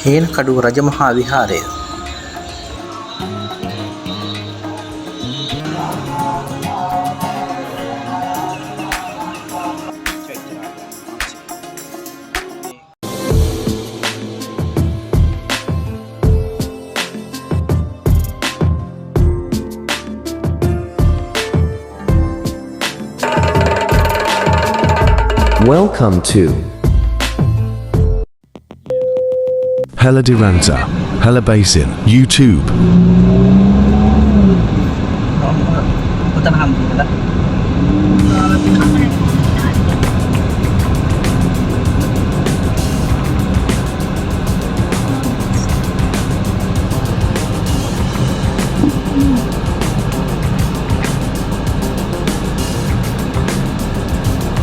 හේනකඩුව Rajamaha Viharaya. Welcome to Hella Diranta, Hella Basin, YouTube. Punta na kami dito.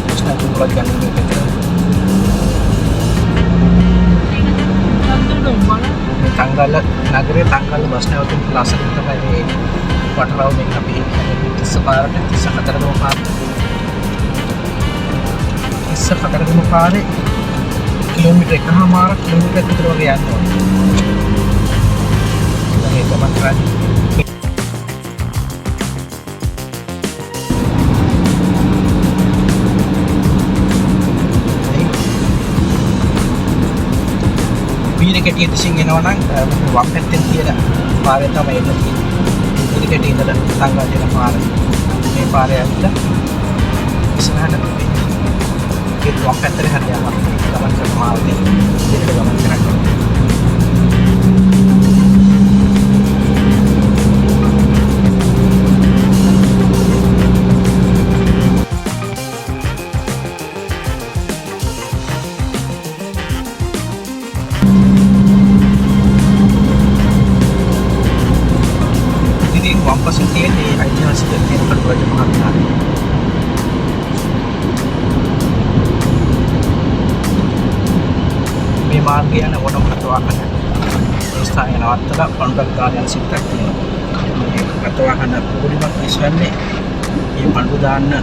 Terus natutulad kami dito. Tanggal nagre tanggal bus නැවතුම් ලාසන තමයි මේ වටරවුමෙන් අපි තිස්ස පාරට තිස්ස කතරගම පාරේ තිස්ස කතරගම පාරේ kilometre 1.5 kilometre විතර වගේ යන්න ඕනේ. ඒක ගමන් කරන්නේ කෙටිය දිශින් එනවා නම් වම් පැත්තෙන් තියෙන පාරේ තමයි එන්න තියෙන්නේ. කෙටිය ඉඳලා තංගල් දෙන පාර. මේ පාරේ ඇවිල්ලා ඉස්සරහට ඒ වම් පැත්තට හරියනවා. ගමන් කරන මාර්ගයේ ඉදිරියට ගමන් කරනවා. Wampasan තියෙන්නේ ඓතිහාසික හේනකඩුව රජමහා විහාරය. මේ මාර්ගය යන ඕනම රථවාහනයක් ඒ ස්ථානයේ නවත්තලා පණුඩක් දාලා යන සිත්තක් තියෙනවා. මේ රථවාහන පොඩිමක් විශ්වන්නේ මේ පණුඩ දාන්න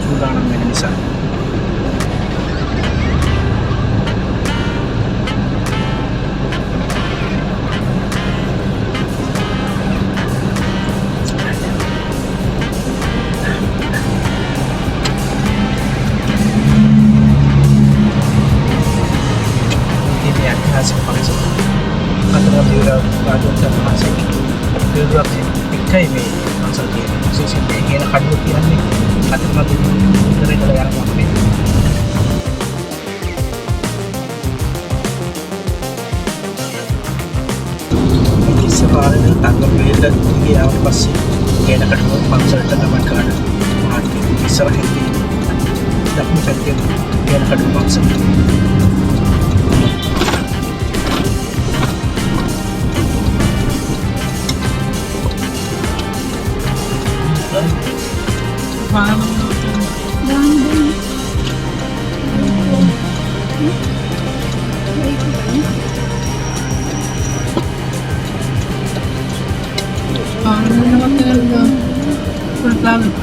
සූදානම් වෙන නිසා. එකයි මේ අන්සල් කියන්නේ විශේෂයෙන් හේන කඩුව කියන්නේ අතිමත් උදේට යනවා මේ ඉස්සපාරේ තංගල් වේල ගියාට පස්සේ හේන කඩුව පන්සලට ගමන් කරනවා මාර්ගයේ ඉස්සරහින් දකුණු පැත්තේ හේන කඩුව පන්සල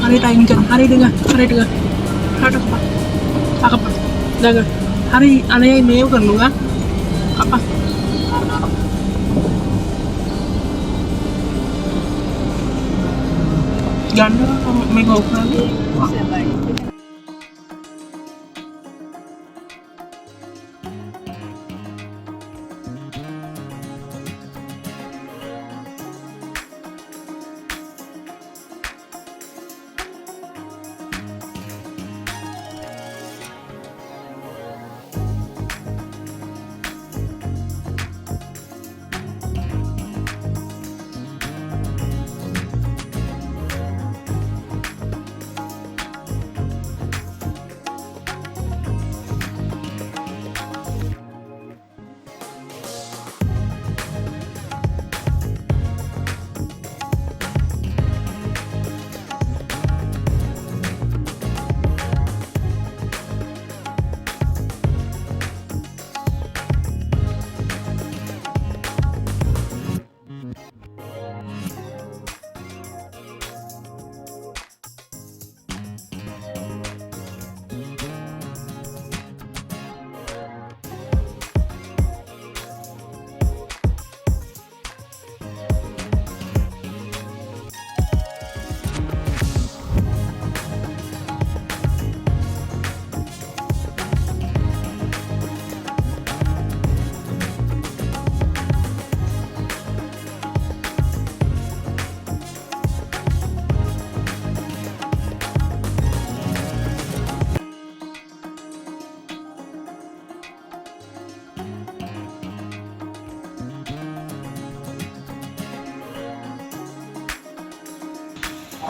hari time kan hari dengar ada apa dengar hari aneh email kan lu kan apa ganda megokran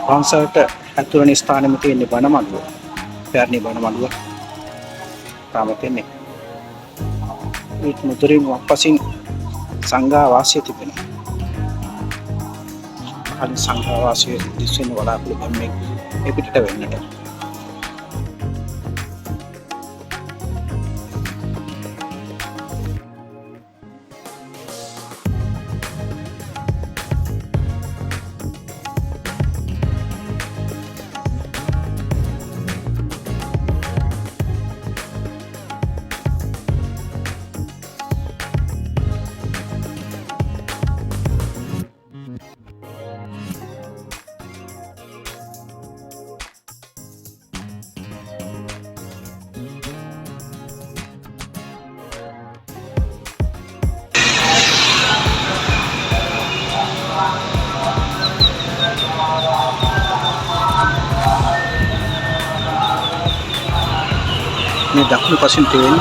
වංශයට ඇතුළු වෙන ස්ථානෙම තියෙන බණමඩුව. පැරණි බණමඩුව තාම තියෙන්නේ. ඊට මුදුරින් වපසින් සංඝා වාසය තිබෙනවා. කලින් සංඝා වාසය දිස්වෙන වලාකුළු ගම්මේ ඒ පිටට වෙන්නට. මේ දකුණු පසින් තියෙන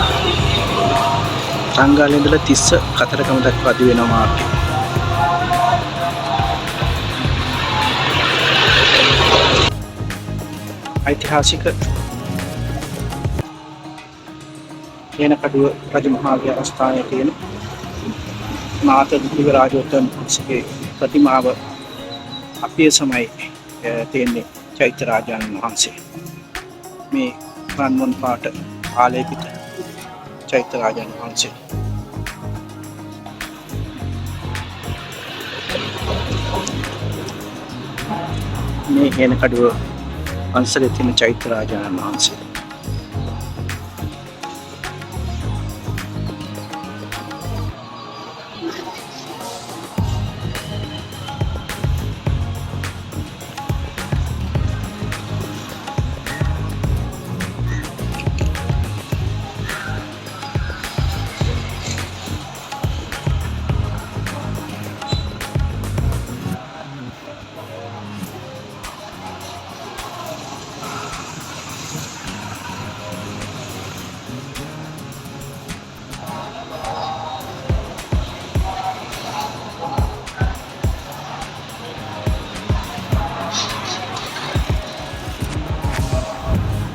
රංගාලේ ඉඳලා තිස්ස කතරගම දක්වා දිවෙන මාර්ගය. ඓතිහාසික හේනකඩුව රජමහා විහාරස්ථානයේ තියෙන නාථ දිව්‍ය රාජෝත්තම වහන්සේගේ ප්‍රතිමාව අපේ සමයේ තියෙන්නේ චෛත්‍ය රාජානන් වහන්සේ. මේ රන්වන් පාට ආලේපිත චෛත්‍ය රාජානන් වහන්සේ. මේ හේනකඩුව අංශලේ තියෙන චෛත්‍ය රාජානන් වහන්සේ.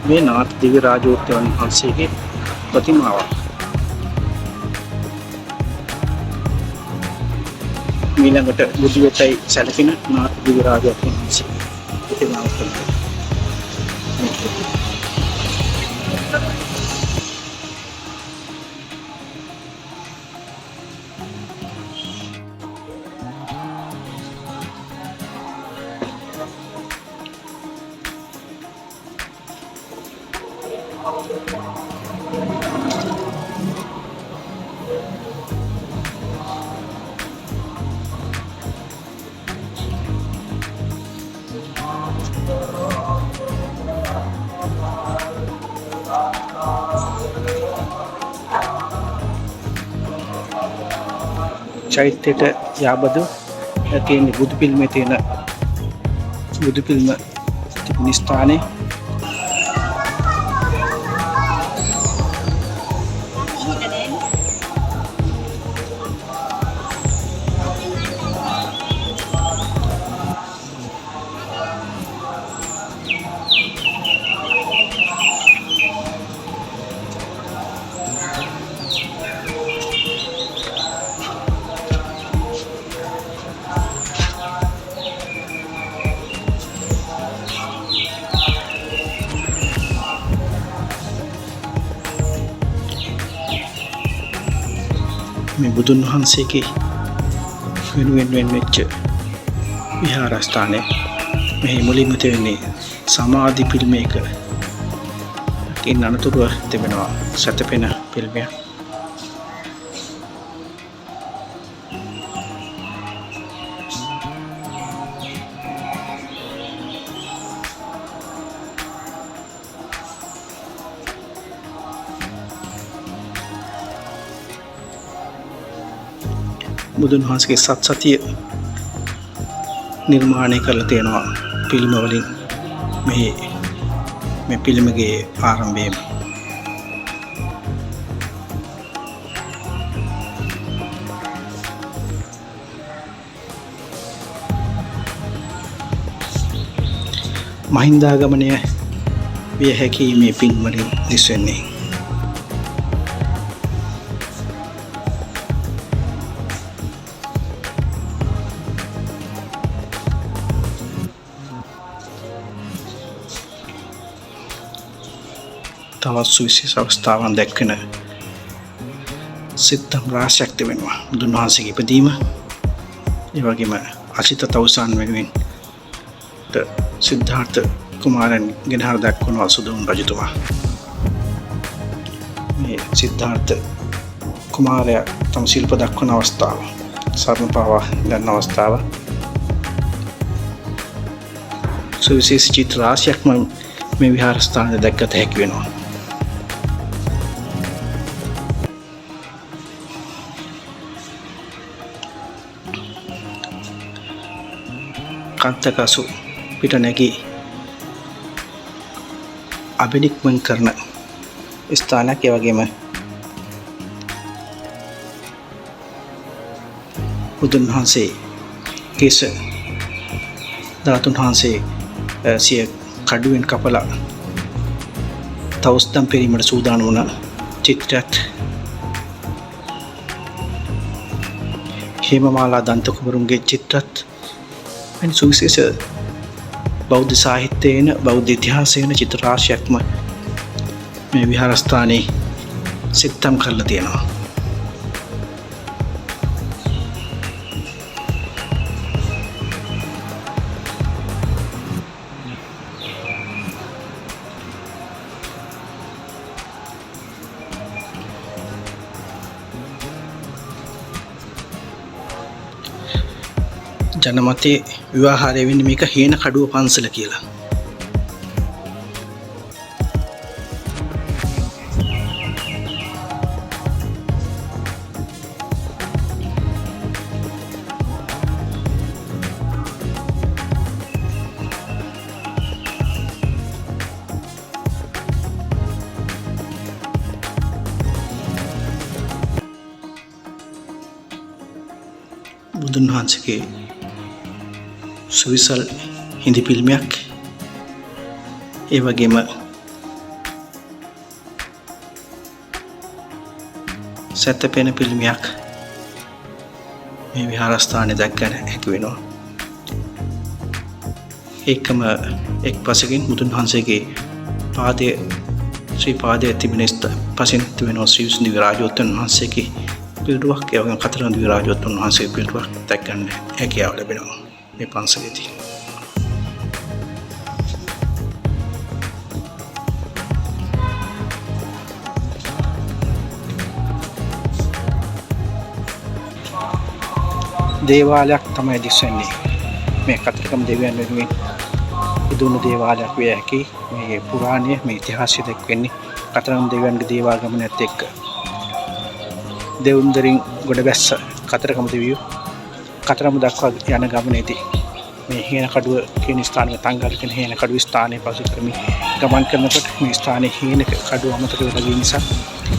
මේ නාථ දිව්‍ය රාජෝත්තම වහන්සේගේ ප්‍රතිමාවක්. ඊළඟට බුදු වෙතයි සැලකෙන නාථ දිව්‍ය රාජෝත්තම වහන්සේ ප්‍රතිමාවක්. චෛත්‍යයට යාබදු තියෙන බුදු පිළිමේ තියෙන බුදු පිළිම තිබෙන ස්ථානයේ මේ බුදුන් වහන්සේගේ වෙනුවෙන් වෙච්ච විහාරස්ථානයේ මේ මුලින්ම තියෙන්නේ සමාධි පිළිමයක තියෙන අනතුරුව තිබෙනවා සතපෙන පිළිමයක්. බුදුන් වහන්සේගේ සත්සතිය නිර්මාණය කරලා තියෙනවා පිළිම වලින්. මේ පිළිමගේ ආරම්භයේම මහින්දාගමනය විය හැකි මේ පින්වලින් දිස්වෙන්නේ. තවත් සුවිශේෂ අවස්ථාවන් දැක්වෙන සිත්තම් රාශියක් තිබෙනවා. බුදුන් වහන්සේගේ ඉපදීම, ඒ වගේම අසිත තවුසන් වෙනුවෙන් සිද්ධාර්ථ කුමාරයන් ගෙනහර දක්වනවා සුදොන් රජතුමා. මේ සිද්ධාර්ථ කුමාරයා තම ශිල්ප දක්වන අවස්ථාව, සරණ පාවා ගන්න අවස්ථාව, සුවිශේෂ චිත්‍ර රාශියක්ම මේ විහාරස්ථානයේ දැක්කත හැකි වෙනවා. කන්තකසු පිට නැගී අභිනික්මන් කරන ස්ථානයක්. ඒ වගේම බුදුන් වහන්සේ කේස ධාතුන් වහන්සේ සිය කඩුවෙන් කපලා තවුස්දම් පෙරීමට සූදානම් වුණ චිත්‍රයක් හේමමාලා දන්ත කුමරුන්ගේ චිත්‍රත් වැනි සුවිශේෂ බෞද්ධ සාහිත්‍යයේන බෞද්ධ ඉතිහාසයේන චිත්‍ර රාශියක්ම මේ විහාරස්ථානයේ සිත්තම් කරලා තියෙනවා. ජනමතයේ විවාහාරය වෙන්නේ මේක හේන කඩුව පන්සල කියලා. බුදුන් වහන්සේගේ සුවිසල් හිඳි පිල්මයක්, ඒ වගේම සැතපෙන පිල්මයක් මේ විහාරස්ථානයේ දැක්කන හැකි වෙනවා. ඒකම එක් පසකින් බුදුන් වහන්සේගේ පාදයේ ශ්‍රී පාදයේ තිබෙන පසින් තිබෙනවා ශ්‍රී විසුද්ධි විරාජෝත්තම වහන්සේගේ පිළිරුවක්. ඒ වගේම කතරගම විරාජෝත්තම වහන්සේගේ පිළිරුවක් දැක්කන්න හැකියාව ලැබෙනවා මේ පන්සලේදී. දේවාලයක් තමයි දිස්වෙන්නේ. මේ කතරගම දෙවියන් වෙනුවෙන් ඉදුණු දේවාලයක් විය හැකි. මේ පුරාණය, මේ ඉතිහාසය දැක්වෙන්නේ කතරගම දෙවියන්ගේ දේවාගමනයත් එක්ක. දෙවුන්දරින් ගොඩ බැස්ස කතරගම දෙවියෝ කතරගම දක්වා යන ගමනේදී මේ හේන කඩුව කියන ස්ථානයේ තංගල් කියන හේන කඩුව ස්ථානයේ පසු කරමින් ගමන් කරනකොට මේ ස්ථානයේ හේන කඩුව අමතක වෙලා ගිය නිසා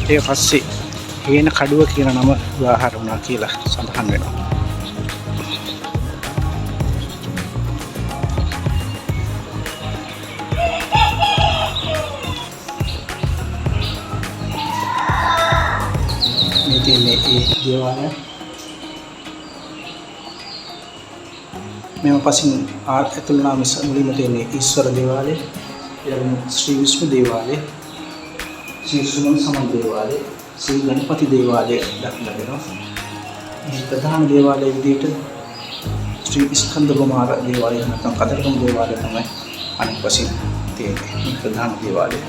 ඒක පස්සේ හේන කඩුව කියන නම විවහාර වුණා කියලා සඳහන් වෙනවා. මේ තියෙන්නේ ඒ දේවාලය. මෙම පසින් ඇතුළු නාම මුලින්ම තියෙන්නේ ඊශ්වර දේවාලය, ඊළඟ ශ්‍රී විෂ්ණු දේවාලය, ශ්‍රී සුමන සමන් දේවාලය, ශ්‍රී ගණපති දේවාලය දක්නට ලැබෙනවා. මේ ප්‍රධාන දේවාලයේ විදිහට ශ්‍රී ස්කන්ධ කුමාර දේවාලය නැත්නම් කතරගම දේවාලය තමයි අනිත් පසින් තියෙන්නේ. මේ ප්‍රධාන දේවාලය.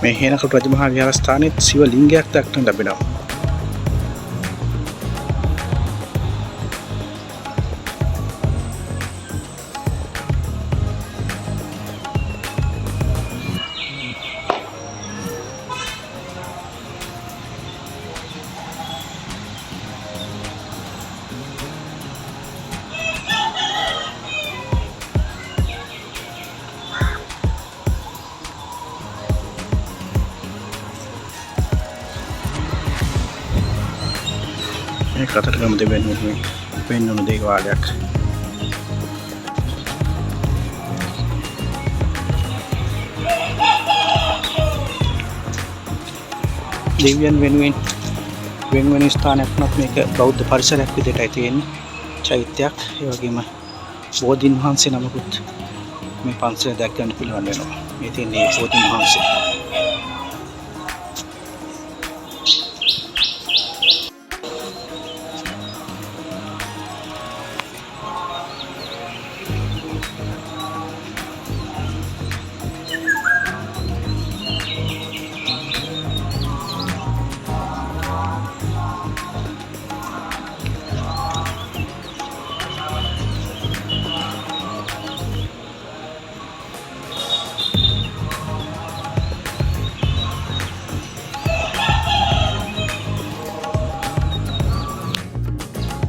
මේ හේනකඩ රජමහා විහාරස්ථානයේ ශිව ලිංගයක් දක්නට ලැබෙනවා. කතරගම දෙවියන් වෙනුවෙන් පෙන්වුණු දේවාලයක්. දෙවියන් වෙනුවෙන් වෙන ස්ථානයක් වුණත් මේක බෞද්ධ පරිසරයක් විදිහටයි තියෙන්නේ. චෛත්‍යයක්, ඒ වගේම බෝධීන් වහන්සේ නමකුත් මේ පන්සල දැක් ගන්න පුළුවන් වෙනවා. මේ තියෙන්නේ බෝධීන් වහන්සේ.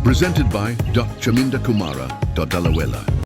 Presented by Dr. Chaminda Kumara, Dalawela.